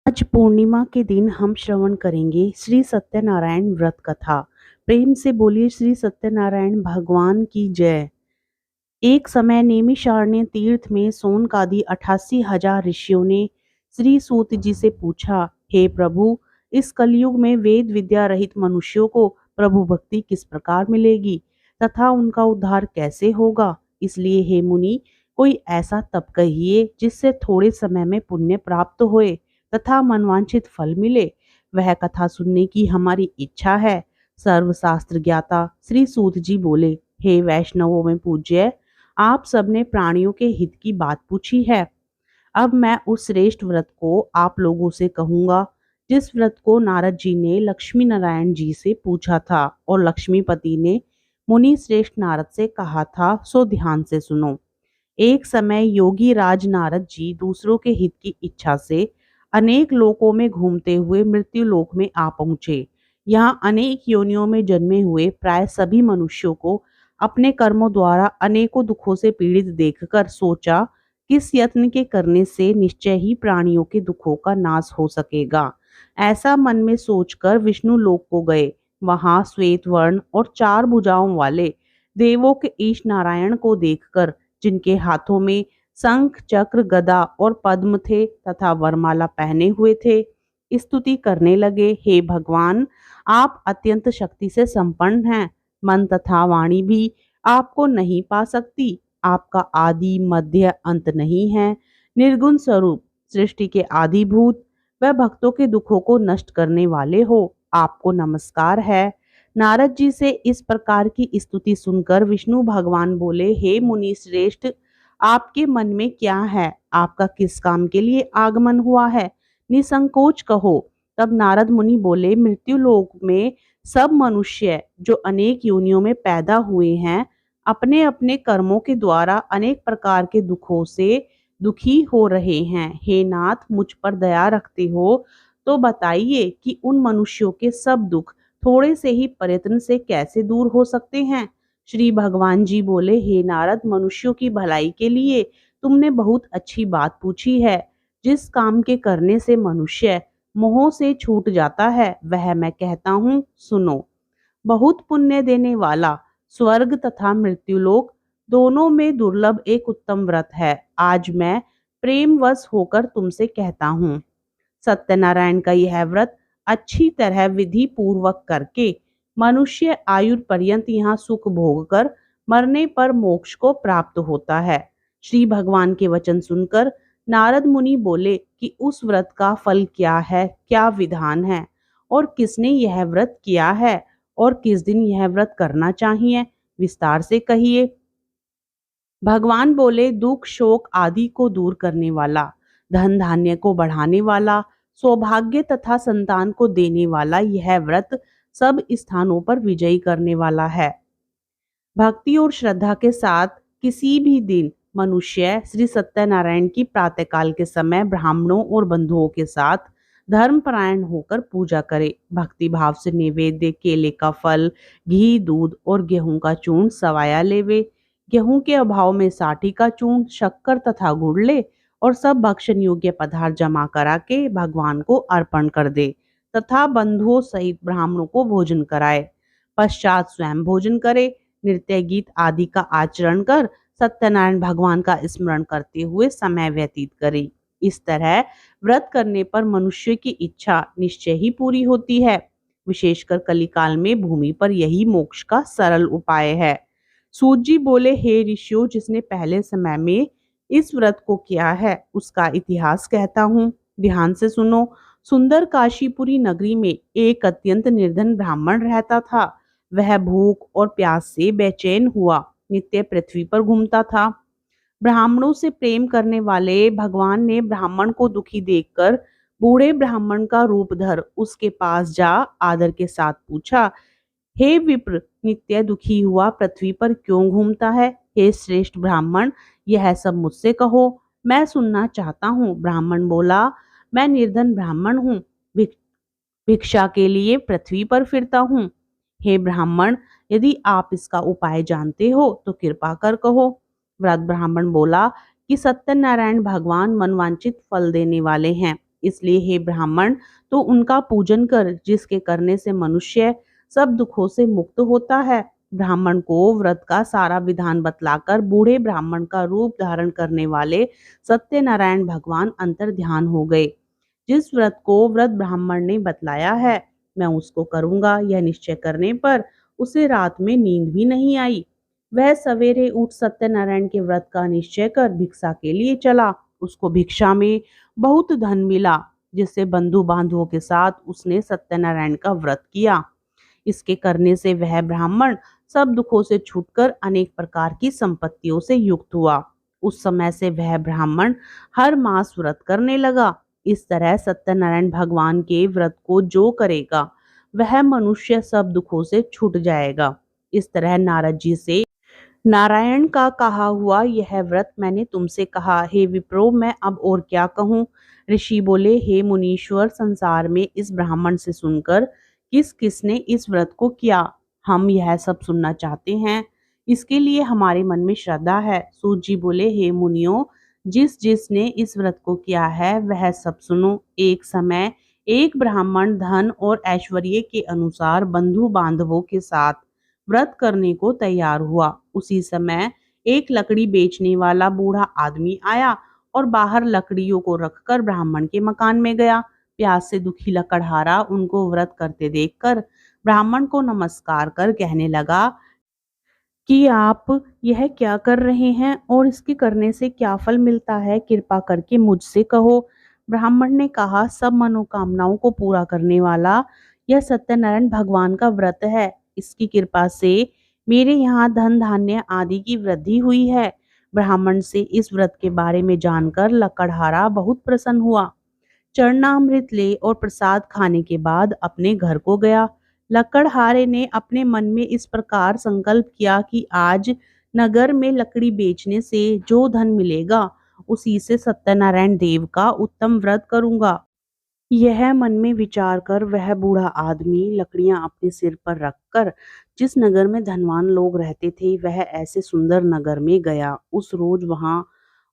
आज पूर्णिमा के दिन हम श्रवण करेंगे श्री सत्यनारायण व्रत कथा। प्रेम से बोलिए श्री सत्यनारायण भगवान की जय। एक समय नैमिषारण्य तीर्थ में सोनकादि 88,000 ऋषियों ने श्री सूत जी से पूछा, हे प्रभु, इस कलयुग में वेद विद्या रहित मनुष्यों को प्रभु भक्ति किस प्रकार मिलेगी तथा उनका उद्धार कैसे होगा। इसलिए हे मुनि, कोई ऐसा तप कहिए जिससे थोड़े समय में पुण्य प्राप्त होए तथा मनवांछित फल मिले। वह कथा सुनने की हमारी इच्छा है। सर्वशास्त्र ज्ञाता श्री सूत जी बोले, हे वैष्णवों में पूज्य, आप सबने प्राणियों के हित की बात पूछी है। अब मैं उस श्रेष्ठ व्रत को आप लोगों से कहूंगा जिस व्रत को नारद जी ने लक्ष्मी नारायण जी से पूछा था और लक्ष्मीपति ने मुनि श्रेष्ठ नारद से कहा था, सो ध्यान से सुनो। एक समय योगी राज नारद जी दूसरों के हित की इच्छा से अनेक लोकों में घूमते हुए मृत्यु लोक में आ पहुंचे। यहाँ अनेक योनियों में जन्मे हुए प्राय सभी मनुष्यों को अपने कर्मों द्वारा अनेकों दुखों से पीड़ित देखकर सोचा, किस यत्न के करने से निश्चय ही प्राणियों के दुखों का नाश हो सकेगा। ऐसा मन में सोचकर विष्णु लोक को गए। वहां श्वेत वर्ण और 4 भुजाओं वाले देवों के ईश नारायण को देखकर, जिनके हाथों में शंख चक्र गदा और पद्म थे तथा वरमाला पहने हुए थे, स्तुति करने लगे, हे भगवान, आप अत्यंत शक्ति से संपन्न हैं। मन तथा वाणी भी आपको नहीं पा सकती। आपका आदि मध्य अंत नहीं है। निर्गुण स्वरूप, सृष्टि के आदिभूत व भक्तों के दुखों को नष्ट करने वाले हो, आपको नमस्कार है। नारद जी से इस प्रकार की स्तुति सुनकर विष्णु भगवान बोले, हे मुनि श्रेष्ठ, आपके मन में क्या है? आपका किस काम के लिए आगमन हुआ है? निसंकोच कहो। तब नारद मुनि बोले, मृत्यु लोक में सब मनुष्य जो अनेक योनियों में पैदा हुए हैं, अपने अपने कर्मों के द्वारा अनेक प्रकार के दुखों से दुखी हो रहे हैं। हे नाथ, मुझ पर दया रखते हो तो बताइए कि उन मनुष्यों के सब दुख थोड़े से ही प्रयत्न से कैसे दूर हो सकते हैं। श्री भगवान जी बोले, हे नारद, मनुष्यों की भलाई के लिए तुमने बहुत अच्छी बात पूछी है। जिस काम के करने से मनुष्य मोह से छूट जाता है वह मैं कहता हूँ, सुनो। बहुत पुण्य देने वाला स्वर्ग तथा मृत्युलोक दोनों में दुर्लभ एक उत्तम व्रत है। आज मैं प्रेमवश होकर तुमसे कहता हूँ। सत्यनारायण का यह व्रत अच्छी तरह विधि पूर्वक करके मनुष्य आयु पर्यंत यहाँ सुख भोग कर मरने पर मोक्ष को प्राप्त होता है। श्री भगवान के वचन सुनकर नारद मुनि बोले कि उस व्रत का फल क्या है, क्या विधान है और किसने यह व्रत किया है और किस दिन यह व्रत करना चाहिए, विस्तार से कहिए। भगवान बोले, दुख शोक आदि को दूर करने वाला, धन धान्य को बढ़ाने वाला, सौभाग्य तथा संतान को देने वाला यह व्रत सब स्थानों पर विजयी करने वाला है। भक्ति और श्रद्धा के साथ किसी भी दिन मनुष्य श्री सत्यनारायण की प्रातःकाल के समय ब्राह्मणों और बंधुओं के साथ धर्मपरायण होकर पूजा करे। भक्ति भाव से नैवेद्य केले का फल, घी, दूध और गेहूं का चूर्ण सवाया लेवे। गेहूं के अभाव में साठी का चूर्ण, शक्कर तथा गुड़ ले और सब भक्षण योग्य पदार्थ जमा करा के भगवान को अर्पण कर दे तथा बंधुओं सहित ब्राह्मणों को भोजन कराए। पश्चात स्वयं भोजन करे। नृत्य गीत आदि का आचरण कर सत्यनारायण भगवान का स्मरण करते हुए समय व्यतीत करे। इस तरह व्रत करने पर मनुष्य की इच्छा निश्चय ही पूरी होती है। विशेषकर कलिकाल में भूमि पर यही मोक्ष का सरल उपाय है। सूत जी बोले, हे ऋषियों, जिसने पहले समय में इस व्रत को किया है उसका इतिहास कहता हूँ, ध्यान से सुनो। सुंदर काशीपुरी नगरी में एक अत्यंत निर्धन ब्राह्मण रहता था। वह भूख और प्यास से बेचैन हुआ नित्य पृथ्वी पर घूमता था। ब्राह्मणों से प्रेम करने वाले भगवान ने ब्राह्मण को दुखी देखकर बूढ़े ब्राह्मण का रूप धर उसके पास जा आदर के साथ पूछा, हे विप्र, नित्य दुखी हुआ पृथ्वी पर क्यों घूमता है? हे श्रेष्ठ ब्राह्मण, यह सब मुझसे कहो, मैं सुनना चाहता हूँ। ब्राह्मण बोला, मैं निर्धन ब्राह्मण हूँ, भिक्षा के लिए पृथ्वी पर फिरता हूँ। हे ब्राह्मण, यदि आप इसका उपाय जानते हो तो कृपा कर कहो। व्रत ब्राह्मण बोला कि सत्यनारायण भगवान मनवांचित फल देने वाले हैं, इसलिए हे ब्राह्मण, तो उनका पूजन कर, जिसके करने से मनुष्य सब दुखों से मुक्त होता है। ब्राह्मण को व्रत का सारा विधान बतलाकर बूढ़े ब्राह्मण का रूप धारण करने वाले सत्यनारायण भगवान अंतर ध्यान हो गए। जिस व्रत को व्रत ब्राह्मण ने बतलाया है, मैं उसको करूंगा, यह निश्चय करने पर उसे रात में नींद भी नहीं आई। वह सवेरे उठ सत्यनारायण के व्रत का निश्चय कर भिक्षा के लिए चला। उसको भिक्षा में बहुत धन मिला, जिससे बंधु बांधवों के साथ उसने सत्यनारायण का व्रत किया। इसके करने से वह ब्राह्मण सब दुखों से छूटकर अनेक प्रकार की संपत्तियों से युक्त हुआ। उस समय से वह ब्राह्मण हर मास व्रत करने लगा। इस तरह सत्यनारायण भगवान के व्रत को जो करेगा, वह मनुष्य सब दुखों से छूट जाएगा। इस तरह नारद जी से नारायण का कहा हुआ यह व्रत मैंने तुमसे कहा। हे विप्रो, मैं अब और क्या कहूँ। ऋषि बोले, हे मुनीश्वर, संसार में इस ब्राह्मण से सुनकर किस किसने इस व्रत को किया, हम यह सब सुनना चाहते हैं। इसके लिए हमारे मन में श्रद्धा है। सूत जी बोले, हे मुनियों, जिस जिसने इस व्रत को किया है वह सब सुनो। एक समय एक ब्राह्मण धन और ऐश्वर्य के अनुसार बंधु बांधवों के साथ व्रत करने को तैयार हुआ। उसी समय एक लकड़ी बेचने वाला बूढ़ा आदमी आया और बाहर लकड़ियों को रखकर ब्राह्मण के मकान में गया। प्यास से दुखी लकड़हारा उनको व्रत करते देखकर ब्राह्मण को नमस्कार कर कहने लगा कि आप यह क्या कर रहे हैं और इसके करने से क्या फल मिलता है, कृपा करके मुझसे कहो। ब्राह्मण ने कहा, सब मनोकामनाओं को पूरा करने वाला यह सत्यनारायण भगवान का व्रत है। इसकी कृपा से मेरे यहाँ धन धान्य आदि की वृद्धि हुई है। ब्राह्मण से इस व्रत के बारे में जानकर लकड़हारा बहुत प्रसन्न हुआ। चरणामृत ले और प्रसाद खाने के बाद अपने घर को गया। लकड़हारे ने अपने मन में इस प्रकार संकल्प किया कि आज नगर में लकड़ी बेचने से जो धन मिलेगा, उसी से सत्यनारायण देव का उत्तम व्रत करूंगा। यह मन में विचार कर वह बूढ़ा आदमी लकड़ियां अपने सिर पर रखकर जिस नगर में धनवान लोग रहते थे, वह ऐसे सुंदर नगर में गया। उस रोज वहां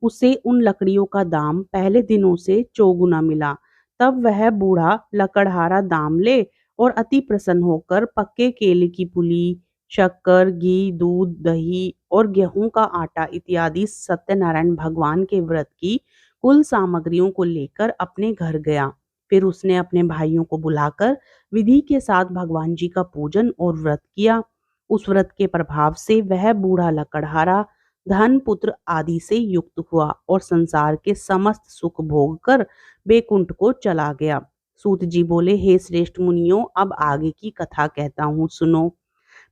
उसे उन लकड़ियों का दाम पहले दिनों से चौगुना मिला। तब वह बूढ़ा लकड़हारा दाम ले और अति प्रसन्न होकर पक्के केले की पुली, शक्कर, घी, दूध, दही और गेहूं का आटा इत्यादि सत्यनारायण भगवान के व्रत की कुल सामग्रियों को लेकर अपने घर गया। फिर उसने अपने भाइयों को बुलाकर विधि के साथ भगवान जी का पूजन और व्रत किया। उस व्रत के प्रभाव से वह बूढ़ा लकड़हारा धन पुत्र आदि से युक्त हुआ और संसार के समस्त सुख भोग कर बैकुंठ को चला गया। सूत जी बोले, हे श्रेष्ठ मुनियों, अब आगे की कथा कहता हूँ, सुनो।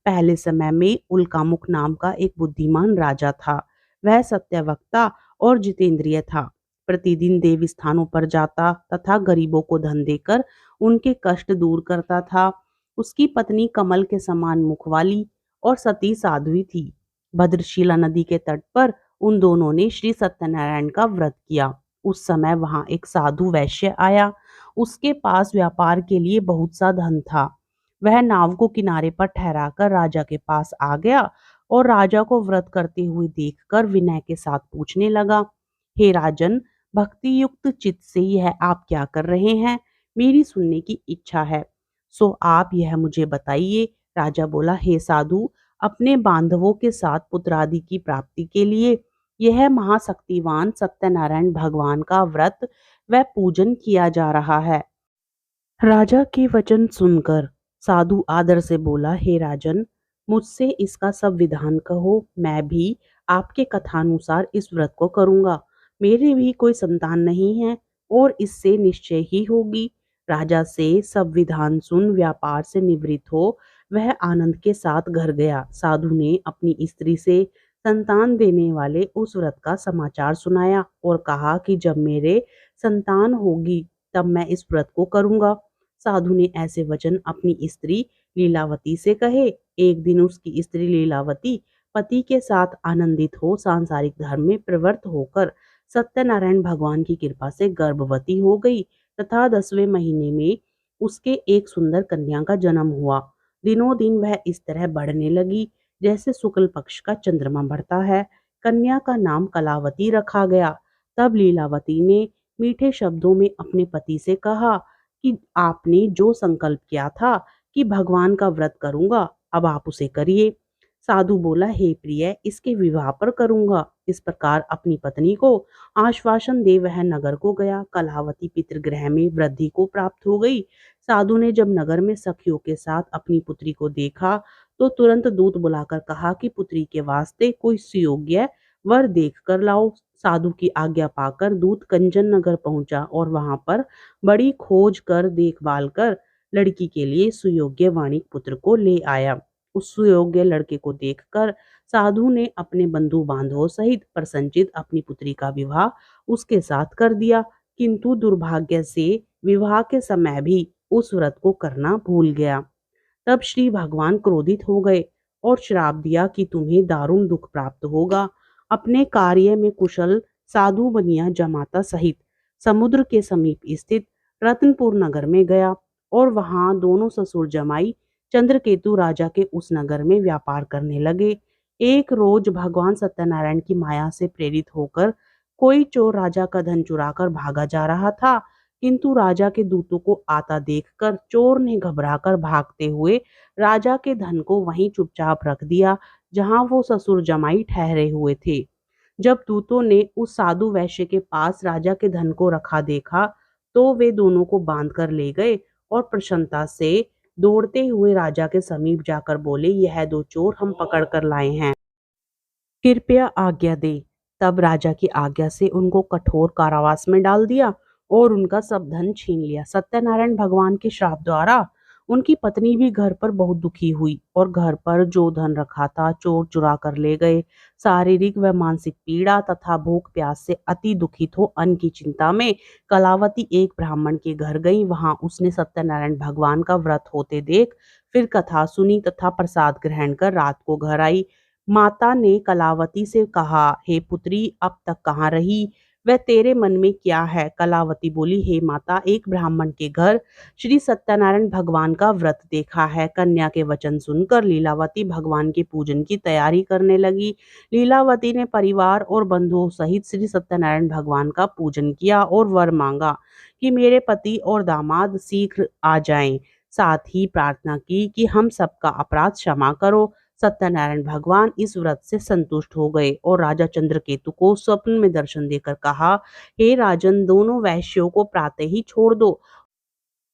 पहले समय में उल्कामुख नाम का एक बुद्धिमान राजा था। वह सत्यवक्ता और जितेंद्रिय था। प्रतिदिन देव स्थानों पर जाता तथा गरीबों को धन देकर उनके कष्ट दूर करता था। उसकी पत्नी कमल के समान मुख वाली और सती साध्वी थी। भद्रशिला नदी के तट पर उन दोनों ने श्री सत्यनारायण का व्रत किया। उस समय वहां एक साधु वैश्य आया। उसके पास व्यापार के लिए बहुत सा धन था। वह नाव को किनारे पर ठहराकर राजा के पास आ गया और राजा को व्रत करते हुए देखकर विनय के साथ पूछने लगा, हे राजन, भक्ति युक्त चित्त से यह आप क्या कर रहे हैं? मेरी सुनने की इच्छा है, सो आप यह मुझे बताइए। राजा बोला, हे साधु, अपने बांधवों के साथ पुत्रादि की प्राप्ति के लिए यह महाशक्तिवान सत्यनारायण भगवान का व्रत व पूजन किया जा रहा है। राजा के वचन सुनकर साधु आदर से बोला, हे राजन, मुझसे इसका सब विधान कहो, मैं भी आपके कथानुसार इस व्रत को करूंगा। मेरे भी कोई संतान नहीं है और इससे निश्चय ही होगी। राजा से सब विधान सुन व्यापार से निवृत्त हो वह आनंद के साथ घर गया। साधु ने अपनी स्त्री से संतान देने वाले उस व्रत का समाचार सुनाया और कहा कि जब मेरे संतान होगी तब मैं इस व्रत को करूंगा। साधु ने ऐसे वचन अपनी स्त्री लीलावती से कहे। एक दिन उसकी स्त्री लीलावती पति के साथ आनंदित हो सांसारिक धर्म में प्रवृत्त होकर सत्यनारायण भगवान की कृपा से गर्भवती हो गई तथा 10वें महीने में उसके एक सुंदर कन्या का जन्म हुआ। दिनों दिन वह इस तरह बढ़ने लगी जैसे शुक्ल पक्ष का चंद्रमा बढ़ता है। कन्या का नाम कलावती रखा गया। तब लीलावती ने मीठे शब्दों में अपने पति से कहा कि आपने जो संकल्प किया था कि भगवान का व्रत करूंगा, अब आप उसे करिए। साधु बोला, हे प्रिय, इसके विवाह पर करूंगा। इस प्रकार अपनी पत्नी को आश्वासन दे वह नगर को गया। कलावती पितृगृह में वृद्धि को प्राप्त हो गई। साधु ने जब नगर में सखियों के साथ अपनी पुत्री को देखा तो तुरंत दूत बुलाकर कहा कि पुत्री के वास्ते कोई सुयोग्य वर देख कर लाओ। साधु की आज्ञा पाकर दूत कंचन नगर पहुंचा और वहां पर बड़ी खोज कर देखभाल कर लड़की के लिए सुयोग्य वाणिक पुत्र को ले आया। उस सुयोग्य लड़के को देखकर साधु ने अपने बंधु बांधवों सहित प्रसन्नचित अपनी पुत्री का विवाह उसके साथ कर दिया, किंतु दुर्भाग्य से विवाह के समय भी उस व्रत को करना भूल गया। तब श्री भगवान क्रोधित हो गए और श्राप दिया कि तुम्हें दारुण दुख प्राप्त होगा। अपने कार्य में कुशल साधु बनिया जमाता सहित समुद्र के समीप स्थित रत्नपुर नगर में गया और वहां दोनों ससुर जमाई चंद्रकेतु राजा के उस नगर में व्यापार करने लगे। एक रोज भगवान सत्यनारायण की माया से प्रेरित होकर कोई चोर राजा का धन चुराकर भागा जा रहा था, किंतु राजा के दूतों को आता देखकर चोर ने घबराकर भागते हुए राजा के धन को वहीं चुपचाप रख दिया जहां वो ससुर जमाई ठहरे हुए थे। जब दूतों ने उस साधु वैश्य के पास राजा के धन को रखा देखा तो वे दोनों को बांध कर ले गए और प्रसन्नता से दौड़ते हुए राजा के समीप जाकर बोले, यह दो चोर हम पकड़ कर लाए हैं, कृपया आज्ञा दे। तब राजा की आज्ञा से उनको कठोर कारावास में डाल दिया और उनका सब धन छीन लिया। सत्यनारायण भगवान के श्राप द्वारा उनकी पत्नी भी घर पर बहुत दुखी हुई और घर पर जो धन रखा था चोर चुरा कर ले गए। शारीरिक व मानसिक पीड़ा तथा भूख प्यास से अति दुखित हो अन्न की चिंता में कलावती एक ब्राह्मण के घर गई। वहां उसने सत्यनारायण भगवान का व्रत होते देख फिर कथा सुनी तथा प्रसाद ग्रहण कर रात को घर आई। माता ने कलावती से कहा, हे पुत्री, अब तक कहाँ रही? वह तेरे मन में क्या है? कलावती बोली, हे माता, एक ब्राह्मण के घर श्री सत्यनारायण भगवान का व्रत देखा है। कन्या के वचन सुनकर लीलावती भगवान के पूजन की तैयारी करने लगी। लीलावती ने परिवार और बंधुओं सहित श्री सत्यनारायण भगवान का पूजन किया और वर मांगा कि मेरे पति और दामाद शीघ्र आ जाएं। साथ ही प्रार्थना की कि हम सबका अपराध क्षमा करो। सत्यनारायण भगवान इस व्रत से संतुष्ट हो गए और राजा चंद्रकेतु को स्वप्न में दर्शन देकर कहा, हे राजन, दोनों वैश्यों को प्रातः ही छोड़ दो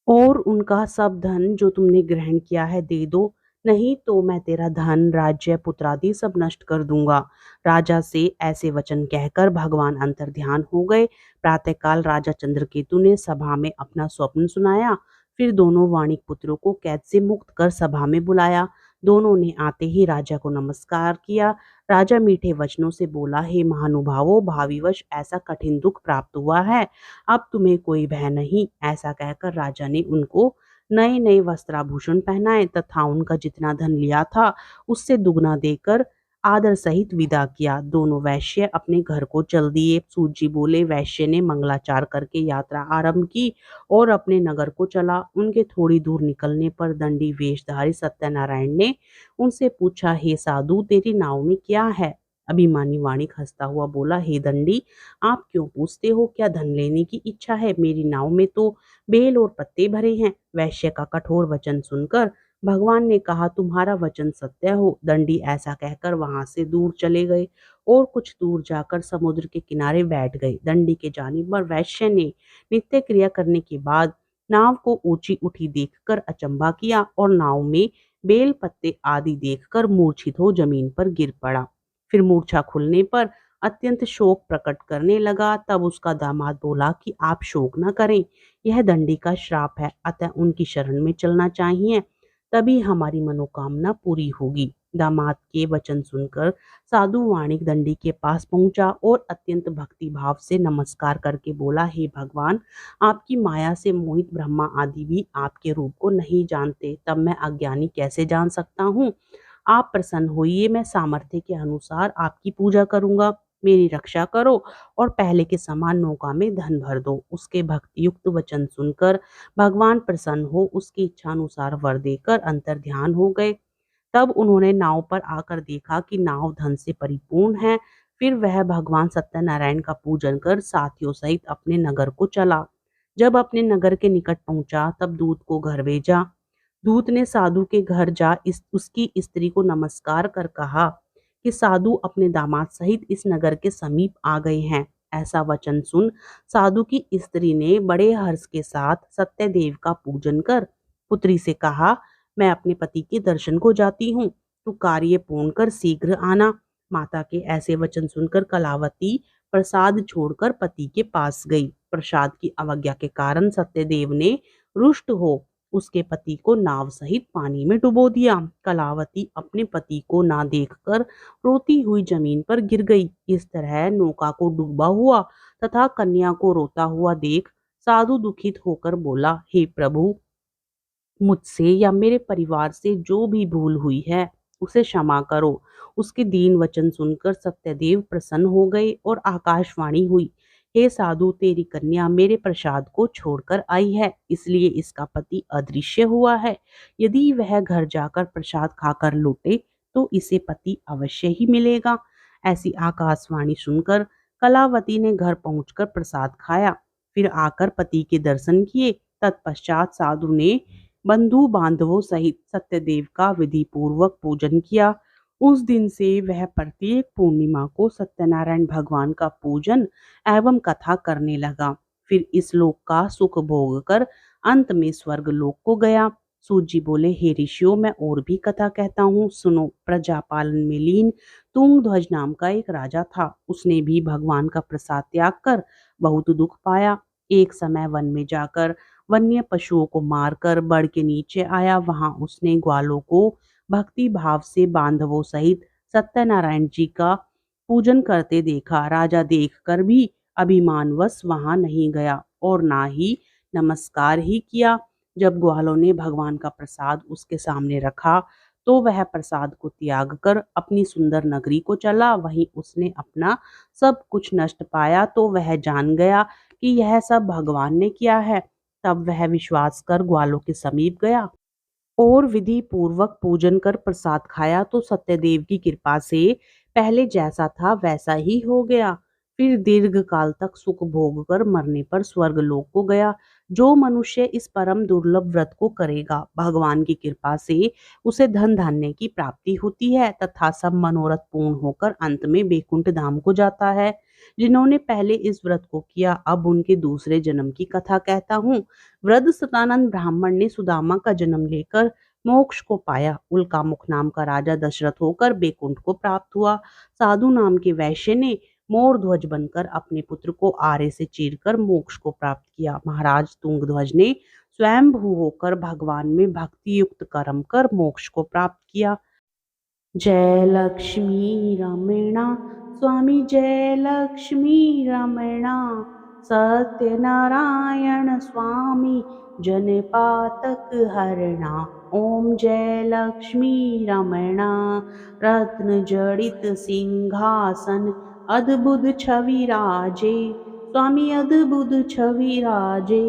और उनका सब धन जो तुमने ग्रहण किया है दे दो, नहीं तो मैं तेरा धन, राज्य, पुत्रादि सब नष्ट कर दूंगा। राजा से ऐसे वचन कहकर भगवान अंतर्ध्यान हो गए। प्रातःकाल राजा चंद्रकेतु ने सभा में अपना स्वप्न सुनाया। फिर दोनों वाणिक पुत्रों को कैद से मुक्त कर सभा में बुलाया। दोनों ने आते ही राजा को नमस्कार किया। राजा मीठे वचनों से बोला, हे महानुभावों, भाविवश ऐसा कठिन दुख प्राप्त हुआ है, अब तुम्हें कोई भय नहीं। ऐसा कहकर राजा ने उनको नए नए वस्त्राभूषण पहनाए तथा उनका जितना धन लिया था उससे दुगना देकर आदर सहित विदा किया। दोनों वैश्य अपने घर को चल दिए। सूत जी बोले, वैश्य ने मंगलाचार करके यात्रा आरंभ की और अपने नगर को चला। उनके थोड़ी दूर निकलने पर दंडी वेशधारी सत्यनारायण ने उनसे पूछा, हे साधु, तेरी नाव में क्या है? अभिमानी वाणिक हंसता हुआ बोला, हे दंडी, आप क्यों पूछते हो? क्या धन लेने की इच्छा है? मेरी नाव में तो बेल और पत्ते भरे हैं। वैश्य का कठोर वचन सुनकर भगवान ने कहा, तुम्हारा वचन सत्य हो। दंडी ऐसा कहकर वहां से दूर चले गए और कुछ दूर जाकर समुद्र के किनारे बैठ गए। दंडी के जाने पर वैश्य ने नित्य क्रिया करने के बाद नाव को ऊंची उठी देखकर अचंभा किया और नाव में बेल पत्ते आदि देखकर मूर्छित हो जमीन पर गिर पड़ा। फिर मूर्छा खुलने पर अत्यंत शोक प्रकट करने लगा। तब उसका दामाद बोला कि आप शोक न करें, यह दंडी का श्राप है, अतः उनकी शरण में चलना चाहिए, तभी हमारी मनोकामना पूरी होगी। दामाद के वचन सुनकर साधु वाणिक दंडी के पास पहुंचा और अत्यंत भक्ति भाव से नमस्कार करके बोला, हे भगवान, आपकी माया से मोहित ब्रह्मा आदि भी आपके रूप को नहीं जानते, तब मैं अज्ञानी कैसे जान सकता हूँ? आप प्रसन्न होइए, मैं सामर्थ्य के अनुसार आपकी पूजा करूंगा। मेरी रक्षा करो और पहले के समान नौका में धन भर दो। उसके भक्ति युक्त वचन सुनकर भगवान प्रसन्न हो उसकी इच्छा अनुसार वर देकर अंतर ध्यान हो गए। तब उन्होंने नाव पर आकर देखा कि नाव धन से परिपूर्ण है। फिर वह भगवान सत्यनारायण का पूजन कर साथियों सहित अपने नगर को चला। जब अपने नगर के निकट पहुंचा तब दूत को घर भेजा। दूत ने साधु के घर जा उसकी स्त्री को नमस्कार कर कहा कि साधु अपने दामाद सहित इस नगर के समीप आ गए हैं। ऐसा वचन सुन साधु की स्त्री ने बड़े हर्ष के साथ सत्यदेव का पूजन कर पुत्री से कहा, मैं अपने पति के दर्शन को जाती हूँ, तू कार्य पूर्ण कर शीघ्र आना। माता के ऐसे वचन सुनकर कलावती प्रसाद छोड़कर पति के पास गई। प्रसाद की अवज्ञा के कारण सत्यदेव ने रुष्ट हो उसके पति को नाव सहित पानी में डुबो दिया। कलावती अपने पति को ना देखकर रोती हुई जमीन पर गिर गई। इस तरह नौका को डूबा हुआ तथा कन्या को रोता हुआ देख साधु दुखित होकर बोला, हे प्रभु, मुझसे या मेरे परिवार से जो भी भूल हुई है उसे क्षमा करो। उसके दीन वचन सुनकर सत्यदेव प्रसन्न हो गए और आकाशवाणी हुई, हे साधु, तेरी कन्या मेरे प्रसाद को छोड़कर आई है, इसलिए इसका पति अदृश्य हुआ है। यदि वह घर जाकर प्रसाद खाकर लौटे तो इसे पति अवश्य ही मिलेगा। ऐसी आकाशवाणी सुनकर कलावती ने घर पहुंचकर प्रसाद खाया, फिर आकर पति के दर्शन किए। तत्पश्चात साधु ने बंधु बांधवों सहित सत्यदेव का विधि पूर्वक पूजन किया। उस दिन से वह प्रत्येक पूर्णिमा को सत्यनारायण भगवान का पूजन एवं कथा करने लगा। फिर इस लोक का सुख भोग कर अंत में स्वर्ग लोक को गया। सूत जी बोले, हे ऋषियों, मैं और भी कथा कहता हूँ, सुनो। प्रजा पालन में लीन तुंगध्वज नाम का एक राजा था। उसने भी भगवान का प्रसाद त्याग कर बहुत दुख पाया। एक समय वन में जाकर वन्य पशुओं को मारकर बड़ के नीचे आया। वहां उसने ग्वालों को भक्ति भाव से बांधवों सहित सत्यनारायण जी का पूजन करते देखा। राजा देखकर भी अभिमानवश वहां नहीं गया और ना ही नमस्कार ही किया। जब ग्वालों ने भगवान का प्रसाद उसके सामने रखा तो वह प्रसाद को त्याग कर अपनी सुंदर नगरी को चला। वहीं उसने अपना सब कुछ नष्ट पाया तो वह जान गया कि यह सब भगवान ने किया है। तब वह विश्वास कर ग्वालों के समीप गया और विधि पूर्वक पूजन कर प्रसाद खाया तो सत्यदेव की कृपा से पहले जैसा था वैसा ही हो गया। फिर दीर्घ काल तक सुख भोग कर मरने पर स्वर्ग लोक को गया। जो मनुष्य इस परम दुर्लभ व्रत को करेगा, भगवान की कृपा से उसे धन धान्य की प्राप्ति होती है तथा सब मनोरथ पूर्ण होकर अंत में बैकुंठ धाम को जाता है। जिन्होंने पहले इस व्रत को किया, अब उनके दूसरे जन्म की कथा कहता हूँ। वृद्ध सतानंद ब्राह्मण ने सुदामा का जन्म लेकर मोक्ष को पाया। उल्कामुख नाम का राजा दशरथ होकर बैकुंठ को प्राप्त हुआ। साधु नाम के वैश्य ने मोर ध्वज बनकर अपने पुत्र को आरे से चीरकर मोक्ष को प्राप्त किया। महाराज तुंगध्वज ने स्वयंभू होकर भगवान में भक्ति युक्त कर्म कर मोक्ष को प्राप्त किया। जय लक्ष्मी रमणा स्वामी, जय लक्ष्मी रमणा सत्यनारायण स्वामी, जनपातक हरणा। ओम जय लक्ष्मी रमणा, रत्न जड़ित सिंहासन, अद्भुत छवि राजे। स्वामी अद्भुत छवि राजे,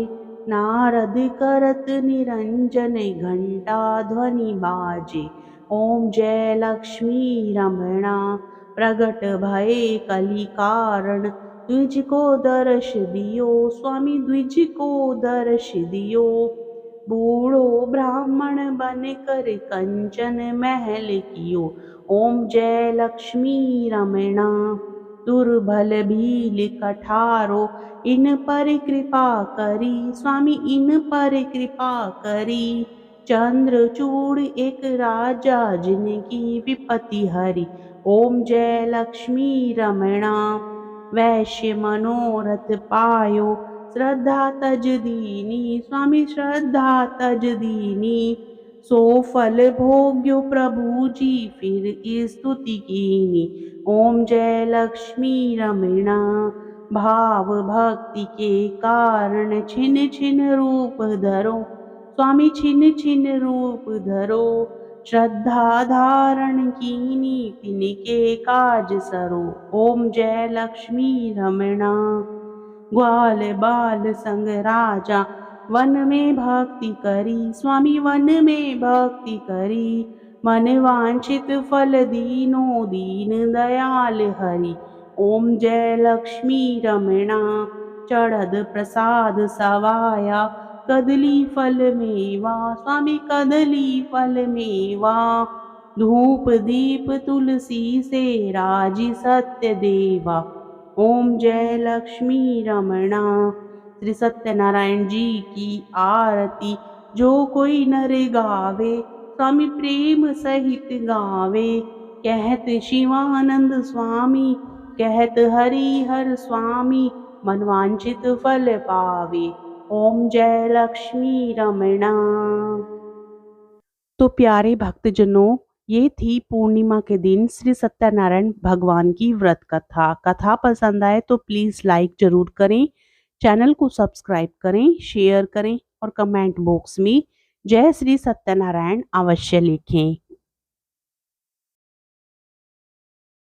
नारद करत निरंजन, घंटा ध्वनि बाजे। ओम जय लक्ष्मी रमणा, प्रगट भये कली कारण, द्विज को दर्श दियो। स्वामी द्विज को दर्श दियो। बूढ़ो ब्राह्मण बन कर कंचन महल कियो। ओम जय लक्ष्मी रमणा, दुर्बल भील कठारो, इन पर कृपा करी। स्वामी इन पर कृपा करी। चंद्रचूड़ एक राजा, जिनकी विपत्ति हरि। ओम जय लक्ष्मी रमणा, वैश्य मनोरथ पायो, श्रद्धा तज दीनी। स्वामी श्रद्धा तज दीनी। सो फल भोग्यो प्रभु जी, फिर स्तुति कीनी। ओम जय लक्ष्मी रमणा, भाव भक्ति के कारण, छिन छिन रूप धरो। स्वामी छिन छिन रूप धरो, श्रद्धा धारण कीनी, तिनके काज सरो। ओम जय लक्ष्मी रमणा, ग्वाल बाल संग राजा, वन में भक्ति करी। स्वामी वन में भक्ति करी, मन वांछित फल दीनो, दीन दयाल हरि। ओम जय लक्ष्मी रमणा चढ़द प्रसाद सवाया कदली फल मेवा स्वामी कदली फल मेवा धूप दीप तुलसी से राजी सत्य देवा। ओम जय लक्ष्मी रमणा। श्री सत्यनारायण जी की आरती जो कोई नर गावे स्वामी प्रेम सहित गावे। कहत शिवानंद स्वामी कहत हरि हर स्वामी मनवांछित फल पावे। ओम जय लक्ष्मी रमणा। तो प्यारे भक्तजनों, ये थी पूर्णिमा के दिन श्री सत्यनारायण भगवान की व्रत कथा। कथा पसंद आए तो प्लीज लाइक जरूर करें, चैनल को सब्सक्राइब करें, शेयर करें और कमेंट बॉक्स में जय श्री सत्यनारायण अवश्य लिखें।